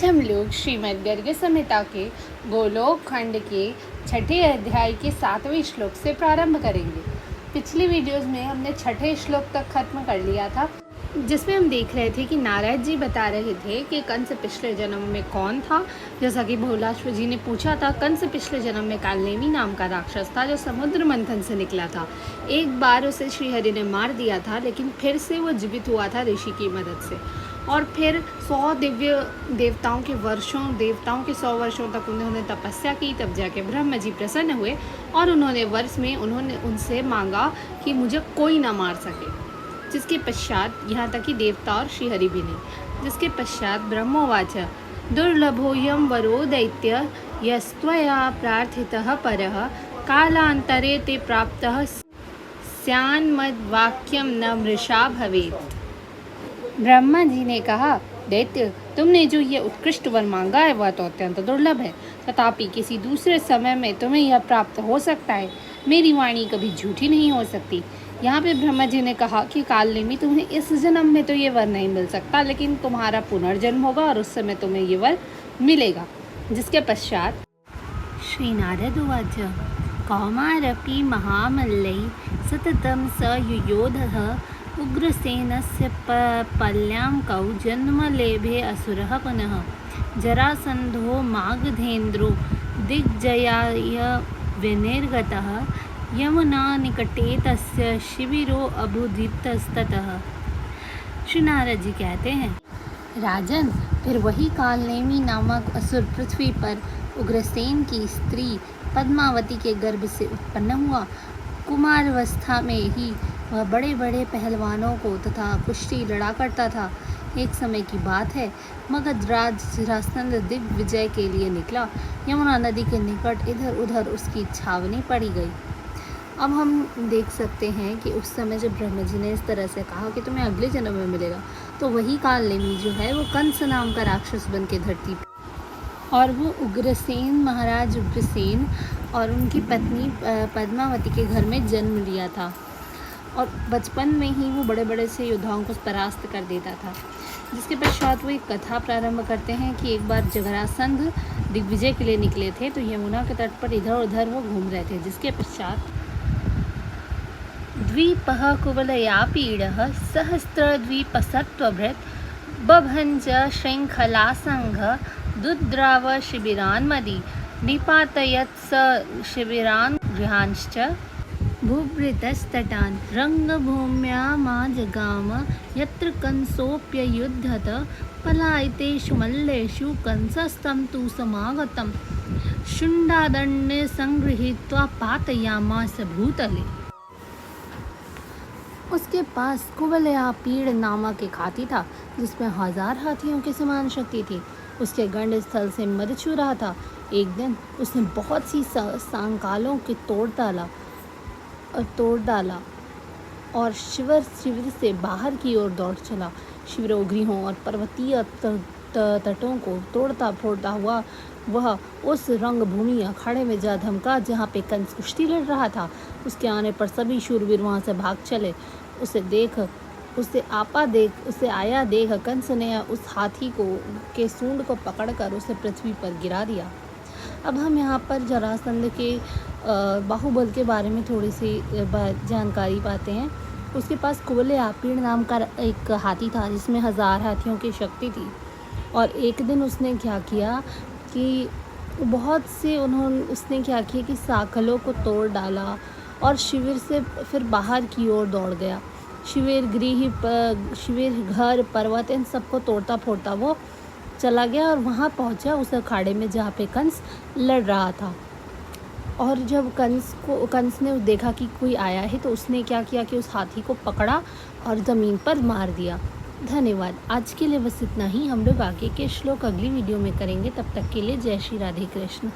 हम लोग श्रीमद् गर्ग संहिता के गोलोक खंड के छठे अध्याय के 7वें श्लोक से प्रारंभ करेंगे। पिछली वीडियोस में हमने छठे श्लोक तक खत्म कर लिया था, जिसमें हम देख रहे थे कि नारद जी बता रहे थे कि कंस पिछले जन्म में कौन था। जैसा कि भोलाश्व जी ने पूछा था, कंस पिछले जन्म में कालनेमी नाम का राक्षस था जो समुद्र मंथन से निकला था। एक बार उसे श्रीहरि ने मार दिया था, लेकिन फिर से वो जीवित हुआ था ऋषि की मदद से। और फिर 100 दिव्य देवताओं के 100 वर्षों तक उन्होंने तपस्या की। तब जाके ब्रह्मा जी प्रसन्न हुए और उन्होंने उनसे मांगा कि मुझे कोई ना मार सके। जिसके पश्चात यहाँ तक कि देवता और श्रीहरि भी नहीं। जिसके पश्चात ब्रह्मोवाच दुर्लभोऽयं वरो दैत्य यस्त्वया प्रार्थितः परः कालांतरे ते प्राप्तः स्यान्मद्वाक्यं न मृषा भवेत्। ब्रह्मा जी ने कहा, दैत्य, तुमने जो ये उत्कृष्ट वर मांगा है वह तो अत्यंत दुर्लभ है, तथापि किसी दूसरे समय में तुम्हें यह प्राप्त हो सकता है। मेरी वाणी कभी झूठी नहीं हो सकती। यहाँ पे ब्रह्मा जी ने कहा कि कालनेमी, तुम्हें इस जन्म में तो ये वर नहीं मिल सकता, लेकिन तुम्हारा पुनर्जन्म होगा और उस समय तुम्हें ये वर मिलेगा। जिसके पश्चात श्री नारद उवाच कौमारपि महामल्लै सततं स युयोधः उग्रसेनस्य पल्यां कौ जन्मलेभे असुरः पुनः जरासन्धो मागधेन्द्रो दिग्जयाय विनिर्गतः यमुनानिकटे तस्य शिविरो अभूदितस्ततः। श्री नारद जी कहते हैं, राजन, फिर वही कालनेमी नामक असुर पृथ्वी पर उग्रसेन की स्त्री पद्मावती के गर्भ से उत्पन्न हुआ। कुमारावस्था में ही वह बड़े बड़े पहलवानों को तथा कुश्ती लड़ा करता था। एक समय की बात है, मगधराज जरासंध दिग्विजय के लिए निकला। यमुना नदी के निकट इधर उधर उसकी छावनी पड़ी गई। अब हम देख सकते हैं कि उस समय जब ब्रह्मा जी ने इस तरह से कहा कि तुम्हें अगले जन्म में मिलेगा, तो वही कालनेमी जो है वो कंस नाम का राक्षस बन के धरती और वो उग्रसेन, महाराज उग्रसेन और उनकी पत्नी पद्मावती के घर में जन्म लिया था। और बचपन में ही वो बड़े बड़े से योद्धाओं को परास्त कर देता था। जिसके पश्चात वो एक कथा प्रारंभ करते हैं कि एक बार जरासंध दिग्विजय के लिए निकले थे, तो यमुना के तट पर इधर उधर वो घूम रहे थे। जिसके पश्चात द्वीपः कुवलया पीडः सहस्रद्वीपसत्त्वभृत् बभञ्च शृङ्खलासङ्घ दुद्राव शिबिरान्मदि निपातयत् स शिबिरान् गृहांश्च भूभृतस्तटान् रङ्गभूम्यामाजगाम यत्र कंसोऽप्ययुध्यत पलायितेषु मल्लेषु कंसस्तं तु समागतं शुण्डादण्डे संगृहीत्वा पातयामास भूतले। उसके पास कुवलयापीड़ नामक एक हाथी था, जिसमें 1000 हाथियों के समान शक्ति थी। उसके गंड स्थल से मद छू रहा था। एक दिन उसने बहुत सी सांकालों के तोड़ डाला और शिविर से बाहर की ओर दौड़ चला। शिविरों, गृहों और पर्वतीय तटों को तोड़ता फोड़ता हुआ वह उस रंगभूमि अखाड़े में जा धमका जहाँ पे कंस कुश्ती लड़ रहा था। उसके आने पर सभी शूरवीर वहाँ से भाग चले। उसे आया देख कंस ने उस हाथी के सूंड को पकड़कर उसे पृथ्वी पर गिरा दिया। अब हम यहाँ पर जरासंध के बाहुबल के बारे में थोड़ी सी जानकारी पाते हैं। उसके पास कुवलयापीड़ नाम का एक हाथी था, जिसमें 1000 हाथियों की शक्ति थी। और एक दिन उसने क्या किया कि उसने क्या किया कि सांकलों को तोड़ डाला और शिविर से फिर बाहर की ओर दौड़ गया। शिविर, घर, पर्वत, इन सबको तोड़ता फोड़ता वो चला गया और वहाँ पहुँचा उस अखाड़े में जहाँ पे कंस लड़ रहा था। और जब कंस ने देखा कि कोई आया है, तो उसने क्या किया कि उस हाथी को पकड़ा और ज़मीन पर मार दिया। धन्यवाद। आज के लिए बस इतना ही। हम लोग आगे के श्लोक अगली वीडियो में करेंगे। तब तक के लिए जय श्री राधे कृष्ण।